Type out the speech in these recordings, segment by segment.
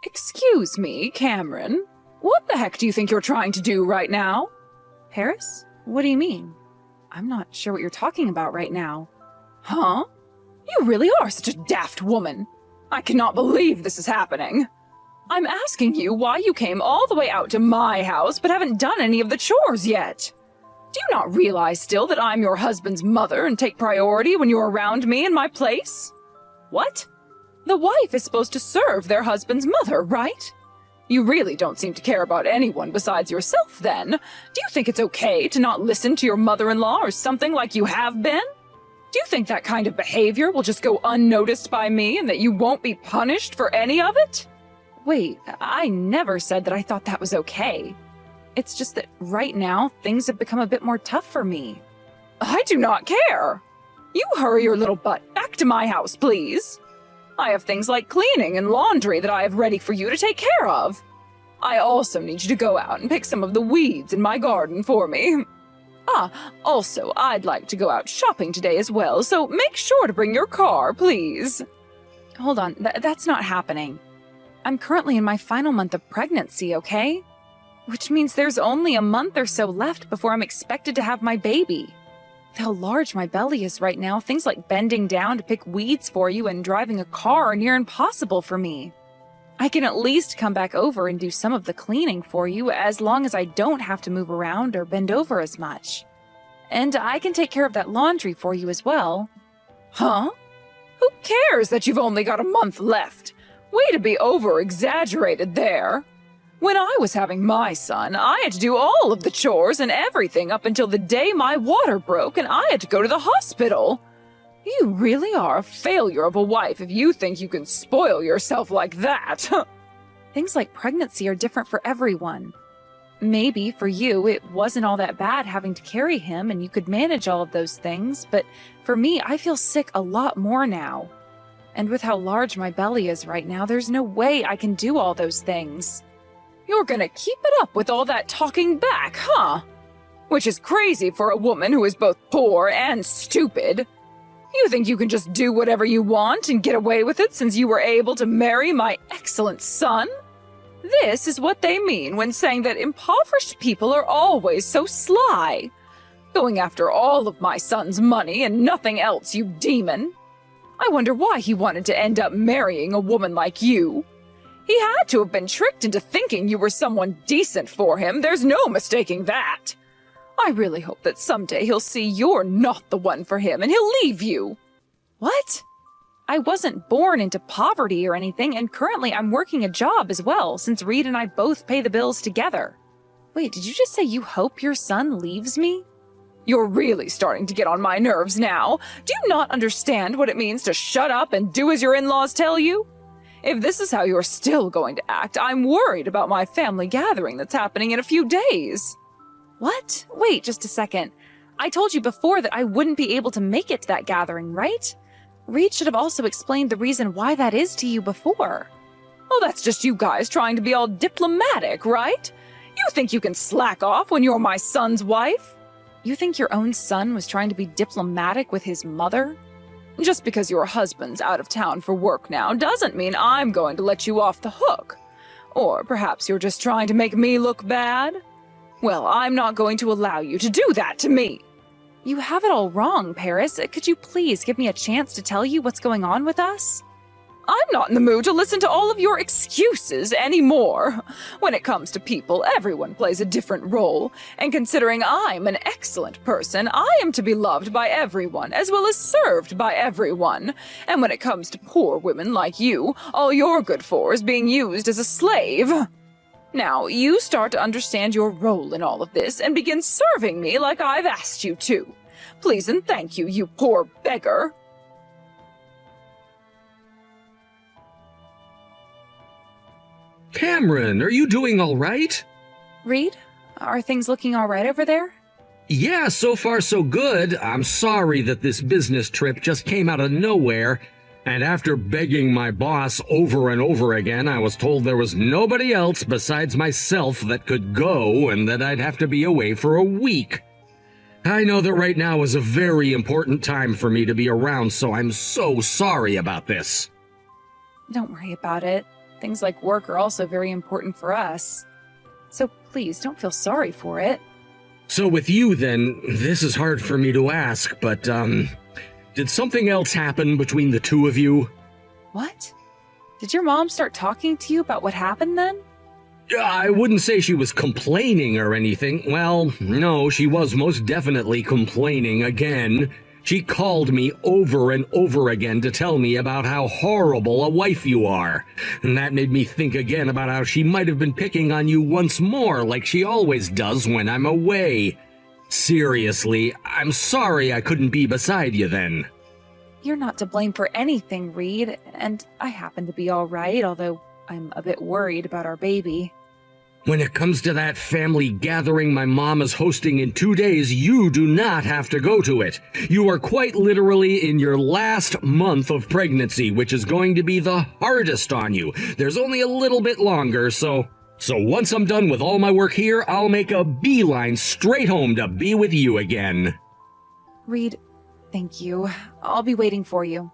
Excuse me, Cameron. What the heck do you think you're trying to do right now? Paris? What do you mean? I'm not sure what you're talking about right now. Huh? You really are such a daft woman. I cannot believe this is happening. I'm asking you why you came all the way out to my house but haven't done any of the chores yet. Do you not realize still that I'm your husband's mother and take priority when you're around me in my place? What? The wife is supposed to serve their husband's mother, right? You really don't seem to care about anyone besides yourself, then. Do you think it's okay to not listen to your mother-in-law or something like you have been? Do you think that kind of behavior will just go unnoticed by me and that you won't be punished for any of it? Wait, I never said that I thought that was okay. It's just that right now, things have become a bit more tough for me. I do not care. You hurry your little butt back to my house, please. I have things like cleaning and laundry that I have ready for you to take care of. I also need you to go out and pick some of the weeds in my garden for me. Also, I'd like to go out shopping today as well, so make sure to bring your car, please. Hold on, that's not happening. I'm currently in my final month of pregnancy, okay? Which means there's only a month or so left before I'm expected to have my baby. With how large my belly is right now, things like bending down to pick weeds for you and driving a car are near impossible for me. I can at least come back over and do some of the cleaning for you as long as I don't have to move around or bend over as much. And I can take care of that laundry for you as well. Huh? Who cares that you've only got a month left? Way to be over-exaggerated there. When I was having my son, I had to do all of the chores and everything up until the day my water broke and I had to go to the hospital. You really are a failure of a wife if you think you can spoil yourself like that. Things like pregnancy are different for everyone. Maybe for you, it wasn't all that bad having to carry him and you could manage all of those things, but for me, I feel sick a lot more now. And with how large my belly is right now, there's no way I can do all those things. You're gonna keep it up with all that talking back, huh? Which is crazy for a woman who is both poor and stupid. You think you can just do whatever you want and get away with it since you were able to marry my excellent son? This is what they mean when saying that impoverished people are always so sly. Going after all of my son's money and nothing else, you demon. I wonder why he wanted to end up marrying a woman like you. He had to have been tricked into thinking you were someone decent for him. There's no mistaking that. I really hope that someday he'll see you're not the one for him and he'll leave you. What? I wasn't born into poverty or anything, and currently I'm working a job as well, since Reed and I both pay the bills together. Wait, did you just say you hope your son leaves me? You're really starting to get on my nerves now. Do you not understand what it means to shut up and do as your in-laws tell you? If this is how you're still going to act, I'm worried about my family gathering that's happening in a few days. What? Wait just a second. I told you before that I wouldn't be able to make it to that gathering, right? Reed should have also explained the reason why that is to you before. Oh, that's just you guys trying to be all diplomatic, right? You think you can slack off when you're my son's wife? You think your own son was trying to be diplomatic with his mother? Just because your husband's out of town for work now doesn't mean I'm going to let you off the hook. Or perhaps you're just trying to make me look bad? Well, I'm not going to allow you to do that to me. You have it all wrong, Paris. Could you please give me a chance to tell you what's going on with us? I'm not in the mood to listen to all of your excuses anymore. When it comes to people, everyone plays a different role, and considering I'm an excellent person, I am to be loved by everyone, as well as served by everyone. And when it comes to poor women like you, all you're good for is being used as a slave. Now, you start to understand your role in all of this and begin serving me like I've asked you to. Please and thank you, you poor beggar. Cameron, are you doing all right? Reed, are things looking all right over there? Yeah, so far so good. I'm sorry that this business trip just came out of nowhere. And after begging my boss over and over again, I was told there was nobody else besides myself that could go and that I'd have to be away for a week. I know that right now is a very important time for me to be around, so I'm so sorry about this. Don't worry about it. Things like work are also very important for us. So please, don't feel sorry for it. So with you then, this is hard for me to ask, but, did something else happen between the two of you? What? Did your mom start talking to you about what happened then? I wouldn't say she was complaining or anything. Well, no, she was most definitely complaining again. She called me over and over again to tell me about how horrible a wife you are. And that made me think again about how she might have been picking on you once more like she always does when I'm away. Seriously, I'm sorry I couldn't be beside you then. You're not to blame for anything, Reed, and I happen to be all right, although I'm a bit worried about our baby. When it comes to that family gathering my mom is hosting in 2 days, you do not have to go to it. You are quite literally in your last month of pregnancy, which is going to be the hardest on you. There's only a little bit longer, so once I'm done with all my work here, I'll make a beeline straight home to be with you again. Reed, thank you. I'll be waiting for you.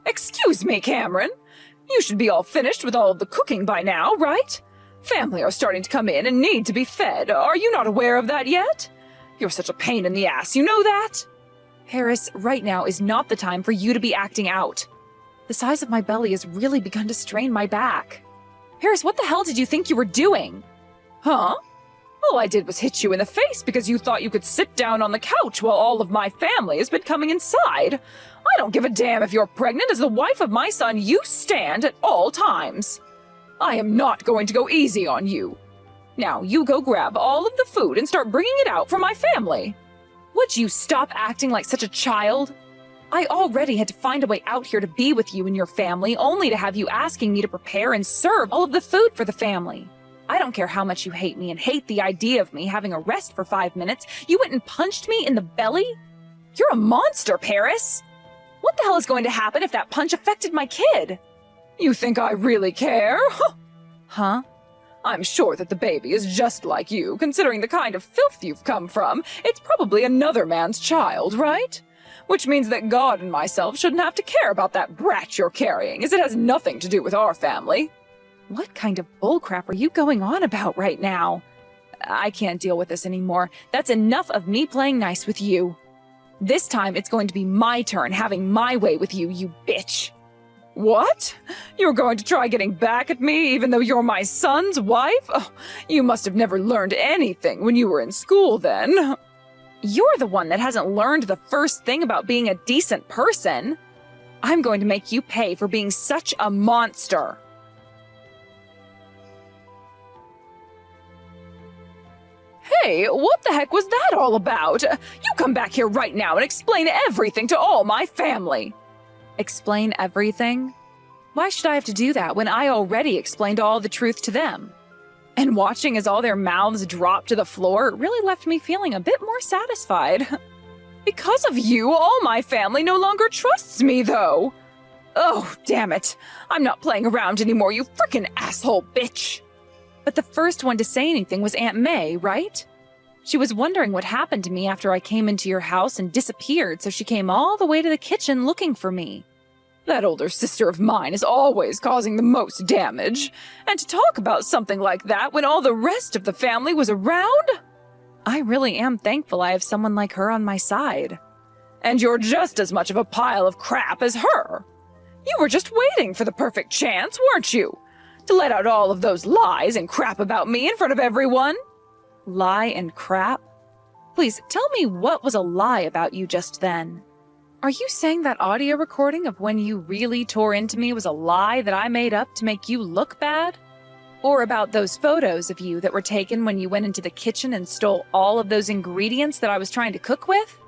Excuse me, Cameron. You should be all finished with all of the cooking by now, right? Family are starting to come in and need to be fed. Are you not aware of that yet? You're such a pain in the ass, you know that? Harris, right now is not the time for you to be acting out. The size of my belly has really begun to strain my back. Harris, what the hell did you think you were doing? Huh? All I did was hit you in the face because you thought you could sit down on the couch while all of my family has been coming inside. I don't give a damn if you're pregnant. As the wife of my son, you stand at all times. I am not going to go easy on you. Now, you go grab all of the food and start bringing it out for my family. Would you stop acting like such a child? I already had to find a way out here to be with you and your family, only to have you asking me to prepare and serve all of the food for the family. I don't care how much you hate me and hate the idea of me having a rest for 5 minutes. You went and punched me in the belly? You're a monster, Paris. What the hell is going to happen if that punch affected my kid? You think I really care? Huh? I'm sure that the baby is just like you, considering the kind of filth you've come from. It's probably another man's child, right? Which means that God and myself shouldn't have to care about that brat you're carrying, as it has nothing to do with our family. What kind of bullcrap are you going on about right now? I can't deal with this anymore. That's enough of me playing nice with you. This time it's going to be my turn having my way with you, you bitch. What? You're going to try getting back at me even though you're my son's wife? Oh, you must have never learned anything when you were in school then. You're the one that hasn't learned the first thing about being a decent person. I'm going to make you pay for being such a monster. Hey, what the heck was that all about? You come back here right now and explain everything to all my family. Explain everything? Why should I have to do that when I already explained all the truth to them? And watching as all their mouths dropped to the floor really left me feeling a bit more satisfied. Because of you, all my family no longer trusts me, though. Oh, damn it. I'm not playing around anymore, you frickin' asshole bitch. But the first one to say anything was Aunt May, right? She was wondering what happened to me after I came into your house and disappeared, so she came all the way to the kitchen looking for me. That older sister of mine is always causing the most damage. And to talk about something like that when all the rest of the family was around? I really am thankful I have someone like her on my side. And you're just as much of a pile of crap as her. You were just waiting for the perfect chance, weren't you? To let out all of those lies and crap about me in front of everyone? Lie and crap? Please, tell me what was a lie about you just then. Are you saying that audio recording of when you really tore into me was a lie that I made up to make you look bad? Or about those photos of you that were taken when you went into the kitchen and stole all of those ingredients that I was trying to cook with?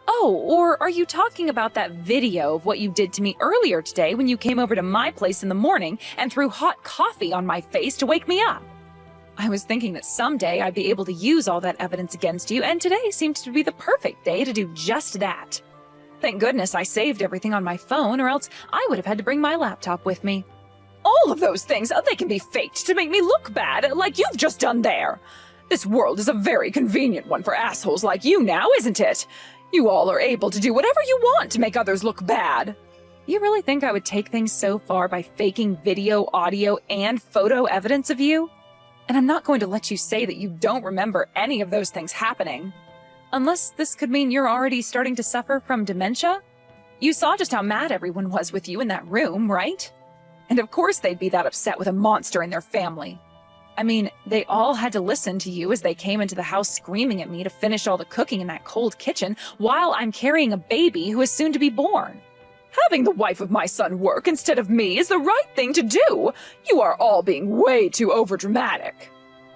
Oh, or are you talking about that video of what you did to me earlier today when you came over to my place in the morning and threw hot coffee on my face to wake me up? I was thinking that someday I'd be able to use all that evidence against you, and today seemed to be the perfect day to do just that. Thank goodness I saved everything on my phone, or else I would have had to bring my laptop with me. All of those things, they can be faked to make me look bad, like you've just done there. This world is a very convenient one for assholes like you now, isn't it? You all are able to do whatever you want to make others look bad. You really think I would take things so far by faking video, audio, and photo evidence of you? And I'm not going to let you say that you don't remember any of those things happening. Unless this could mean you're already starting to suffer from dementia? You saw just how mad everyone was with you in that room, right? And of course they'd be that upset with a monster in their family. I mean, they all had to listen to you as they came into the house screaming at me to finish all the cooking in that cold kitchen while I'm carrying a baby who is soon to be born. Having the wife of my son work instead of me is the right thing to do. You are all being way too overdramatic.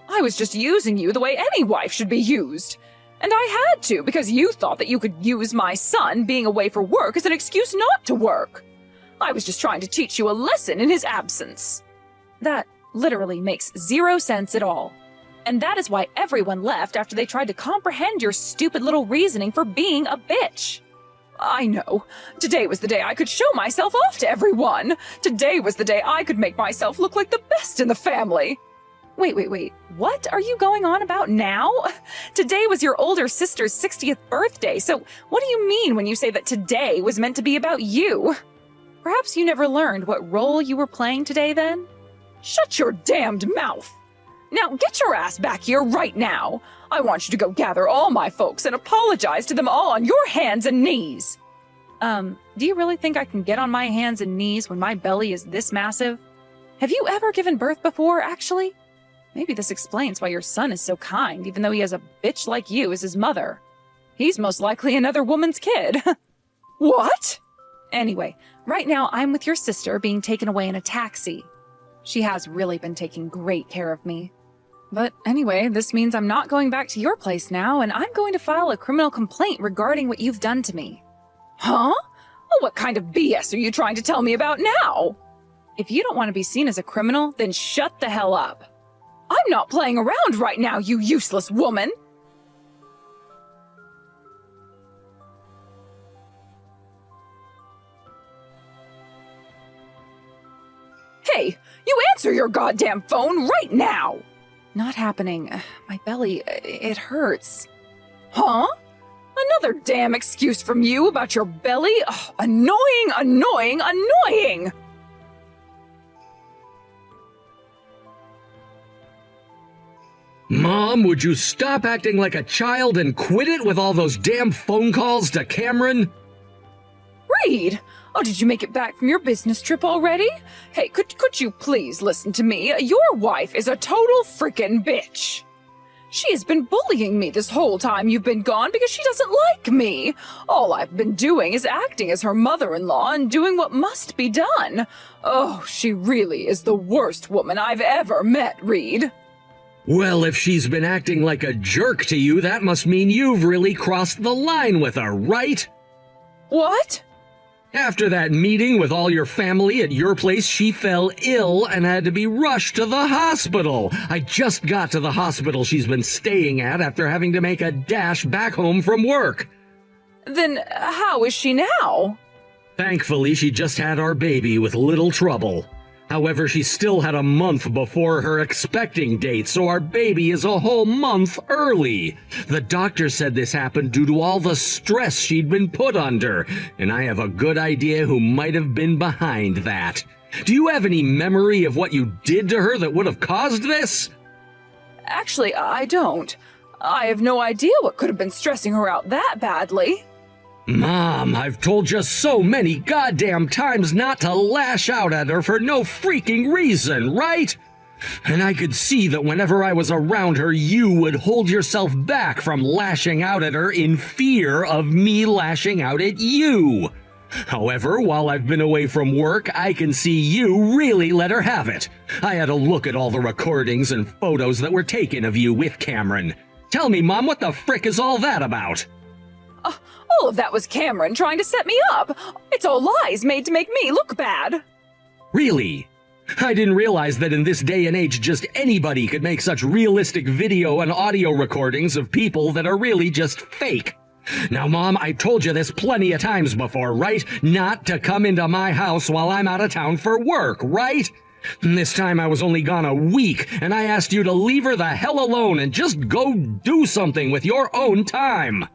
I was just using you the way any wife should be used. And I had to because you thought that you could use my son being away for work as an excuse not to work. I was just trying to teach you a lesson in his absence. That literally makes zero sense at all. And that is why everyone left after they tried to comprehend your stupid little reasoning for being a bitch. I know. Today was the day I could show myself off to everyone. Today was the day I could make myself look like the best in the family. Wait. What are you going on about now? Today was your older sister's 60th birthday, so what do you mean when you say that today was meant to be about you? Perhaps you never learned what role you were playing today then? Shut your damned mouth! Now get your ass back here right now! I want you to go gather all my folks and apologize to them all on your hands and knees! Do you really think I can get on my hands and knees when my belly is this massive? Have you ever given birth before, actually? Maybe this explains why your son is so kind, even though he has a bitch like you as his mother. He's most likely another woman's kid. What? Anyway, right now I'm with your sister being taken away in a taxi. She has really been taking great care of me. But anyway, this means I'm not going back to your place now, and I'm going to file a criminal complaint regarding what you've done to me. Huh? Well, what kind of BS are you trying to tell me about now? If you don't want to be seen as a criminal, then shut the hell up. I'm not playing around right now, you useless woman! Hey, you answer your goddamn phone right now! Not happening. My belly, it hurts. Huh? Another damn excuse from you about your belly? Ugh, annoying! Mom, would you stop acting like a child and quit it with all those damn phone calls to Cameron? Reed! Oh, did you make it back from your business trip already? Hey, could you please listen to me? Your wife is a total frickin' bitch. She has been bullying me this whole time you've been gone because she doesn't like me. All I've been doing is acting as her mother-in-law and doing what must be done. Oh, she really is the worst woman I've ever met, Reed. Well, if she's been acting like a jerk to you, that must mean you've really crossed the line with her, right? What? After that meeting with all your family at your place, she fell ill and had to be rushed to the hospital. I just got to the hospital she's been staying at after having to make a dash back home from work. Then how is she now? Thankfully, she just had our baby with little trouble. However, she still had a month before her expecting date, so our baby is a whole month early. The doctor said this happened due to all the stress she'd been put under, and I have a good idea who might have been behind that. Do you have any memory of what you did to her that would have caused this? Actually, I don't. I have no idea what could have been stressing her out that badly. Mom, I've told you so many goddamn times not to lash out at her for no freaking reason, right? And I could see that whenever I was around her, you would hold yourself back from lashing out at her in fear of me lashing out at you. However, while I've been away from work, I can see you really let her have it. I had a look at all the recordings and photos that were taken of you with Cameron. Tell me, Mom, what the frick is all that about? All of that was Cameron trying to set me up. It's all lies made to make me look bad. Really? I didn't realize that in this day and age just anybody could make such realistic video and audio recordings of people that are really just fake. Now, Mom, I told you this plenty of times before, right? Not to come into my house while I'm out of town for work, right? This time I was only gone a week, and I asked you to leave her the hell alone and just go do something with your own time.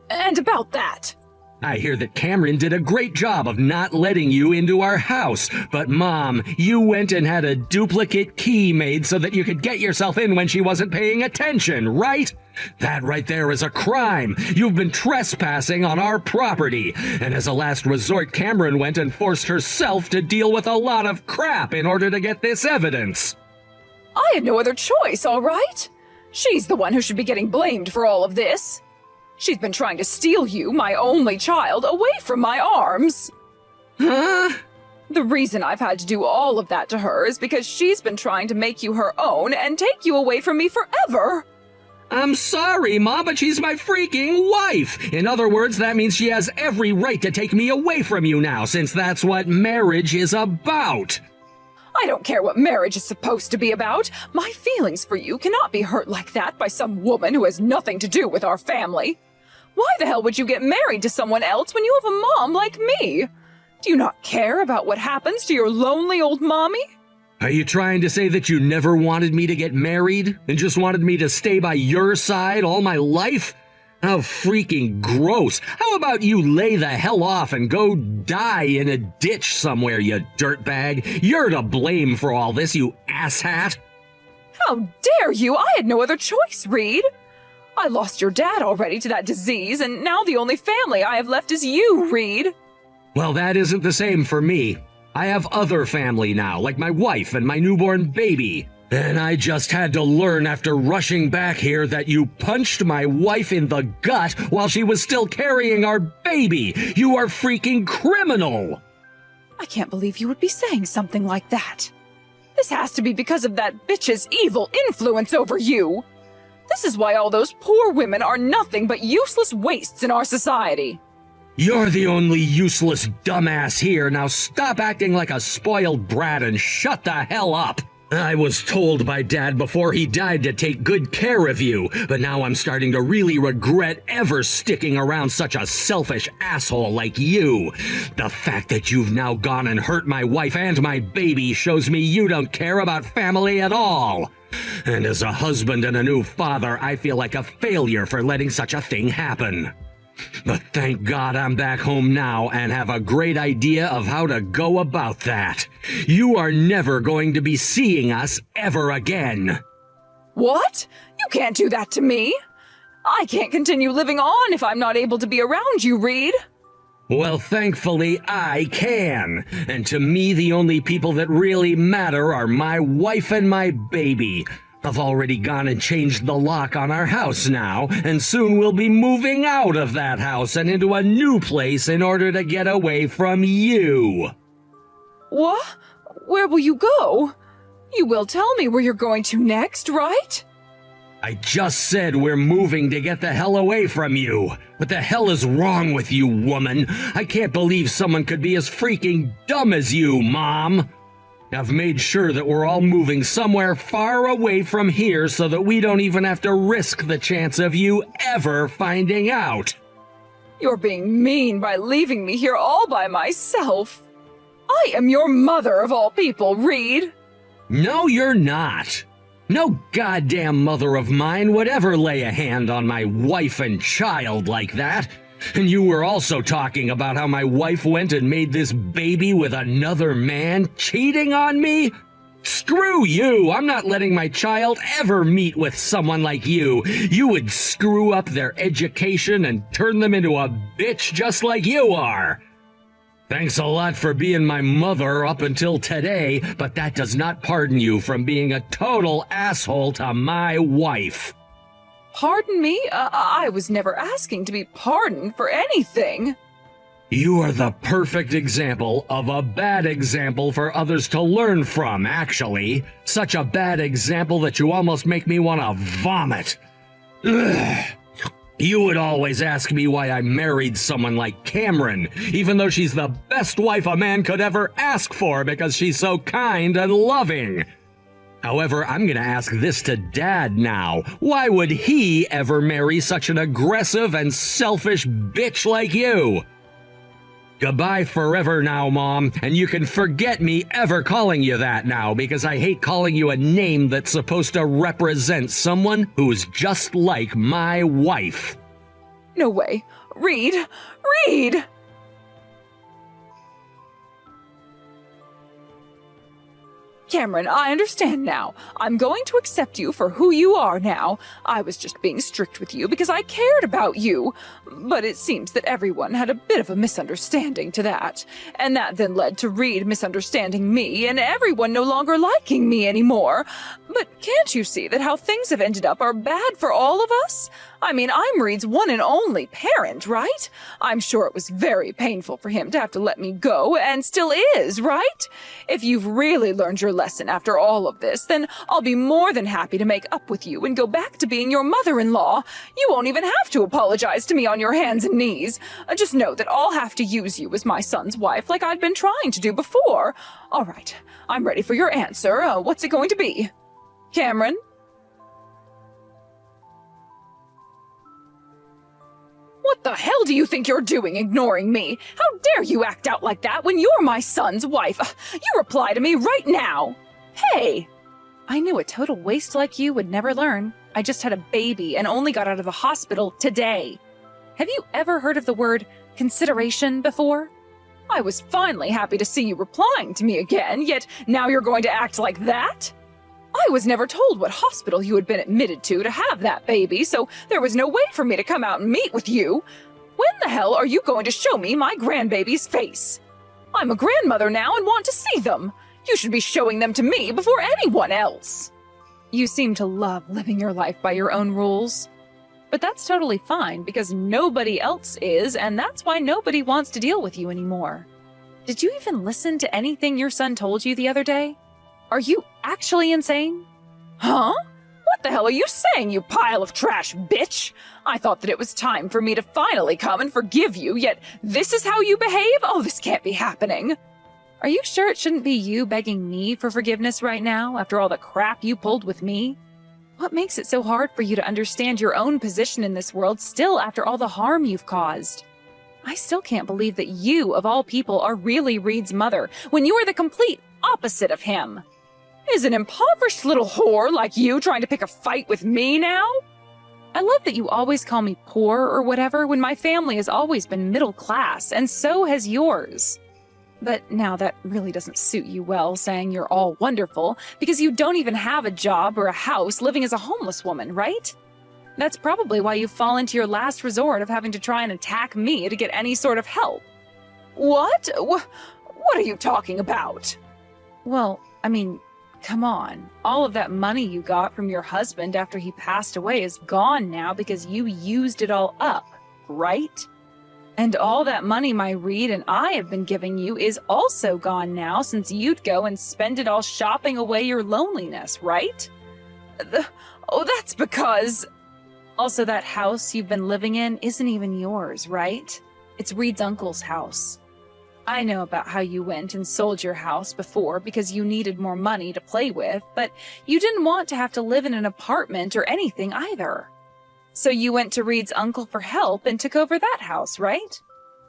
And about that. I hear that Cameron did a great job of not letting you into our house, but Mom, you went and had a duplicate key made so that you could get yourself in when she wasn't paying attention, right? That right there is a crime. You've been trespassing on our property, and as a last resort, Cameron went and forced herself to deal with a lot of crap in order to get this evidence. I had no other choice, all right? She's the one who should be getting blamed for all of this. She's been trying to steal you, my only child, away from my arms. Huh? The reason I've had to do all of that to her is because she's been trying to make you her own and take you away from me forever. I'm sorry, Mom, but she's my freaking wife. In other words, that means she has every right to take me away from you now, since that's what marriage is about. I don't care what marriage is supposed to be about. My feelings for you cannot be hurt like that by some woman who has nothing to do with our family. Why the hell would you get married to someone else when you have a mom like me? Do you not care about what happens to your lonely old mommy? Are you trying to say that you never wanted me to get married and just wanted me to stay by your side all my life? How freaking gross. How about you lay the hell off and go die in a ditch somewhere, you dirtbag? You're to blame for all this, you asshat. How dare you? I had no other choice, Reed. I lost your dad already to that disease, and now the only family I have left is you, Reed. Well, that isn't the same for me. I have other family now, like my wife and my newborn baby. And I just had to learn after rushing back here that you punched my wife in the gut while she was still carrying our baby. You are freaking criminal. I can't believe you would be saying something like that. This has to be because of that bitch's evil influence over you. This is why all those poor women are nothing but useless wastes in our society. You're the only useless dumbass here. Now stop acting like a spoiled brat and shut the hell up. I was told by Dad before he died to take good care of you, but now I'm starting to really regret ever sticking around such a selfish asshole like you. The fact that you've now gone and hurt my wife and my baby shows me you don't care about family at all. And as a husband and a new father, I feel like a failure for letting such a thing happen. But thank God I'm back home now and have a great idea of how to go about that. You are never going to be seeing us ever again. What? You can't do that to me. I can't continue living on if I'm not able to be around you, Reed. Well, thankfully, I can. And to me, the only people that really matter are my wife and my baby. I've already gone and changed the lock on our house now, and soon we'll be moving out of that house and into a new place in order to get away from you. What? Where will you go? You will tell me where you're going to next, right? I just said we're moving to get the hell away from you. What the hell is wrong with you, woman? I can't believe someone could be as freaking dumb as you, Mom. I've made sure that we're all moving somewhere far away from here so that we don't even have to risk the chance of you ever finding out. You're being mean by leaving me here all by myself. I am your mother of all people, Reed. No, you're not. No goddamn mother of mine would ever lay a hand on my wife and child like that. And you were also talking about how my wife went and made this baby with another man, cheating on me? Screw you! I'm not letting my child ever meet with someone like you. You would screw up their education and turn them into a bitch just like you are. Thanks a lot for being my mother up until today, but that does not pardon you from being a total asshole to my wife. Pardon me? I was never asking to be pardoned for anything. You are the perfect example of a bad example for others to learn from, actually. Such a bad example that you almost make me want to vomit. Ugh. You would always ask me why I married someone like Cameron, even though she's the best wife a man could ever ask for because she's so kind and loving. However, I'm gonna ask this to Dad now. Why would he ever marry such an aggressive and selfish bitch like you? Goodbye forever now, Mom, and you can forget me ever calling you that now because I hate calling you a name that's supposed to represent someone who's just like my wife. No way. Reed! Reed! Cameron, I understand now. I'm going to accept you for who you are now. I was just being strict with you because I cared about you. But it seems that everyone had a bit of a misunderstanding to that. And that then led to Reed misunderstanding me and everyone no longer liking me anymore. But can't you see that how things have ended up are bad for all of us? I mean, I'm Reed's one and only parent, right? I'm sure it was very painful for him to have to let me go, and still is, right? If you've really learned your lesson after all of this, then I'll be more than happy to make up with you and go back to being your mother-in-law. You won't even have to apologize to me on your hands and knees. Just know that I'll have to use you as my son's wife like I'd been trying to do before. All right, I'm ready for your answer. What's it going to be? Cameron? What the hell do you think you're doing, ignoring me? How dare you act out like that when you're my son's wife? You reply to me right now. Hey! I knew a total waste like you would never learn. I just had a baby and only got out of the hospital today. Have you ever heard of the word consideration before? I was finally happy to see you replying to me again, yet now you're going to act like that? I was never told what hospital you had been admitted to have that baby, so there was no way for me to come out and meet with you. When the hell are you going to show me my grandbaby's face? I'm a grandmother now and want to see them. You should be showing them to me before anyone else. You seem to love living your life by your own rules. But that's totally fine because nobody else is, and that's why nobody wants to deal with you anymore. Did you even listen to anything your son told you the other day? Are you actually insane? Huh? What the hell are you saying, you pile of trash, bitch? I thought that it was time for me to finally come and forgive you, yet this is how you behave? Oh, this can't be happening. Are you sure it shouldn't be you begging me for forgiveness right now, after all the crap you pulled with me? What makes it so hard for you to understand your own position in this world still after all the harm you've caused? I still can't believe that you, of all people, are really Reed's mother, when you are the complete opposite of him. Is an impoverished little whore like you trying to pick a fight with me now? I love that you always call me poor or whatever when my family has always been middle class, and so has yours. But now that really doesn't suit you well, saying you're all wonderful, because you don't even have a job or a house living as a homeless woman, right? That's probably why you've fallen to your last resort of having to try and attack me to get any sort of help. What? What are you talking about? Well, I mean, come on. All of that money you got from your husband after he passed away is gone now because you used it all up, right? And all that money my Reed and I have been giving you is also gone now since you'd go and spend it all shopping away your loneliness, right? Oh, that's because... Also, that house you've been living in isn't even yours, right? It's Reed's uncle's house. I know about how you went and sold your house before because you needed more money to play with, but you didn't want to have to live in an apartment or anything either. So you went to Reed's uncle for help and took over that house, right?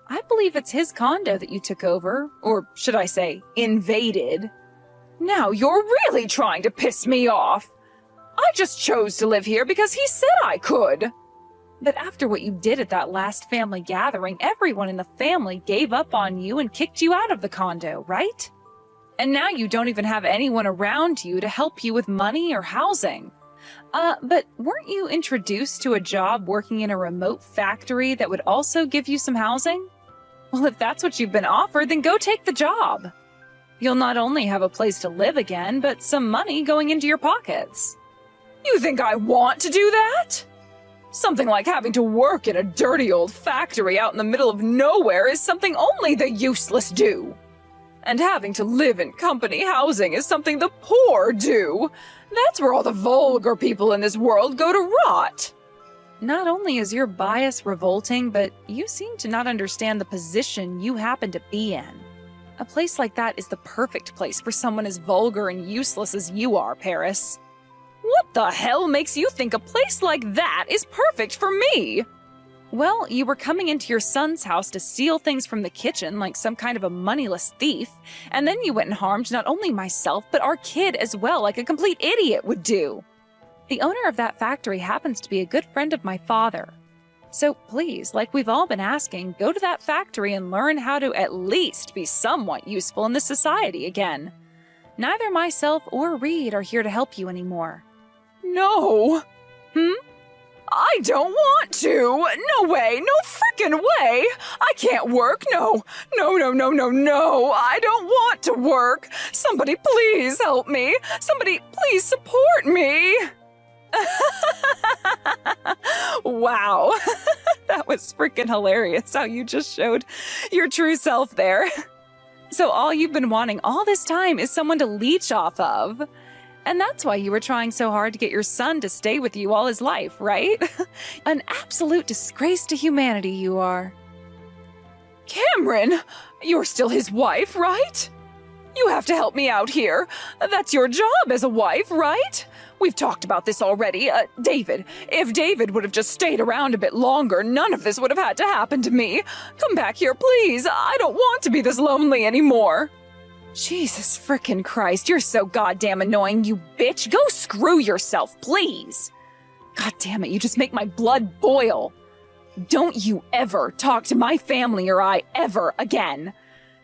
I believe it's his condo that you took over, or should I say, invaded. Now you're really trying to piss me off. I just chose to live here because he said I could. But after what you did at that last family gathering, everyone in the family gave up on you and kicked you out of the condo, right? And now you don't even have anyone around you to help you with money or housing. But weren't you introduced to a job working in a remote factory that would also give you some housing? Well, if that's what you've been offered, then go take the job. You'll not only have a place to live again, but some money going into your pockets. You think I want to do that? Something like having to work in a dirty old factory out in the middle of nowhere is something only the useless do. And having to live in company housing is something the poor do. That's where all the vulgar people in this world go to rot. Not only is your bias revolting, but you seem to not understand the position you happen to be in. A place like that is the perfect place for someone as vulgar and useless as you are, Paris. What the hell makes you think a place like that is perfect for me? Well, you were coming into your son's house to steal things from the kitchen like some kind of a moneyless thief, and then you went and harmed not only myself, but our kid as well, like a complete idiot would do. The owner of that factory happens to be a good friend of my father. So please, like we've all been asking, go to that factory and learn how to at least be somewhat useful in this society again. Neither myself or Reed are here to help you anymore. No! I don't want to! No way! No frickin' way! I can't work! No! No, no, no, no, no! I don't want to work! Somebody please help me! Somebody please support me! Wow! That was frickin' hilarious how you just showed your true self there. So all you've been wanting all this time is someone to leech off of. And that's why you were trying so hard to get your son to stay with you all his life, right? An absolute disgrace to humanity you are. Cameron, you're still his wife, right? You have to help me out here. That's your job as a wife, right? We've talked about this already. David, if David would have just stayed around a bit longer, none of this would have had to happen to me. Come back here, please. I don't want to be this lonely anymore. Jesus frickin' Christ, you're so goddamn annoying, you bitch. Go screw yourself, please. God damn it, you just make my blood boil. Don't you ever talk to my family or I ever again.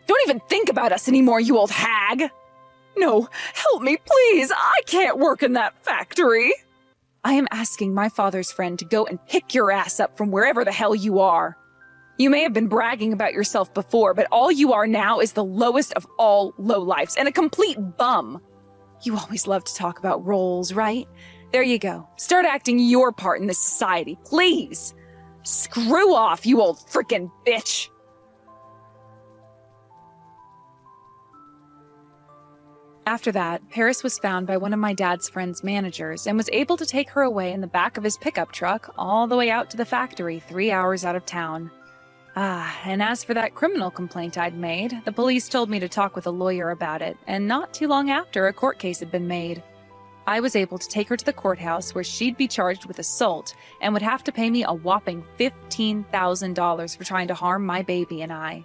Don't even think about us anymore, you old hag. No, help me, please. I can't work in that factory. I am asking my father's friend to go and pick your ass up from wherever the hell you are. You may have been bragging about yourself before, but all you are now is the lowest of all lowlifes and a complete bum. You always love to talk about roles, right? There you go. Start acting your part in this society, please. Screw off, you old frickin' bitch. After that, Paris was found by one of my dad's friend's managers and was able to take her away in the back of his pickup truck all the way out to the factory 3 hours out of town. And as for that criminal complaint I'd made, the police told me to talk with a lawyer about it, and not too long after, a court case had been made. I was able to take her to the courthouse where she'd be charged with assault and would have to pay me a whopping $15,000 for trying to harm my baby and I.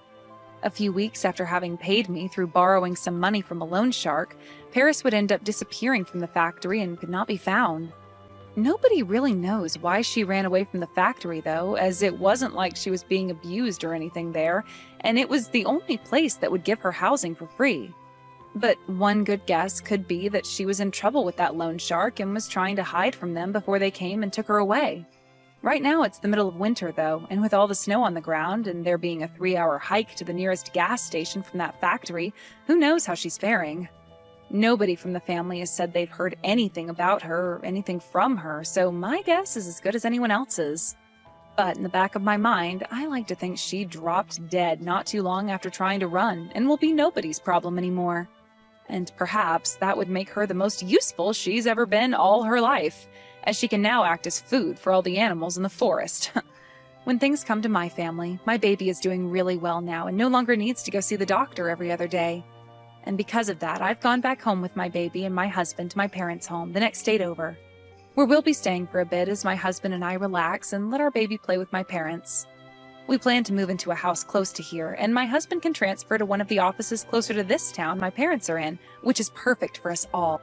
A few weeks after having paid me through borrowing some money from a loan shark, Paris would end up disappearing from the factory and could not be found. Nobody really knows why she ran away from the factory, though, as it wasn't like she was being abused or anything there, and it was the only place that would give her housing for free. But one good guess could be that she was in trouble with that loan shark and was trying to hide from them before they came and took her away. Right now it's the middle of winter, though, and with all the snow on the ground and there being a 3-hour hike to the nearest gas station from that factory, who knows how she's faring? Nobody from the family has said they've heard anything about her or anything from her, so my guess is as good as anyone else's. But in the back of my mind, I like to think she dropped dead not too long after trying to run and will be nobody's problem anymore. And perhaps that would make her the most useful she's ever been all her life, as she can now act as food for all the animals in the forest. When things come to my family, my baby is doing really well now and no longer needs to go see the doctor every other day. And because of that, I've gone back home with my baby and my husband to my parents' home the next state over, where we'll be staying for a bit as my husband and I relax and let our baby play with my parents. We plan to move into a house close to here, and my husband can transfer to one of the offices closer to this town my parents are in, which is perfect for us all.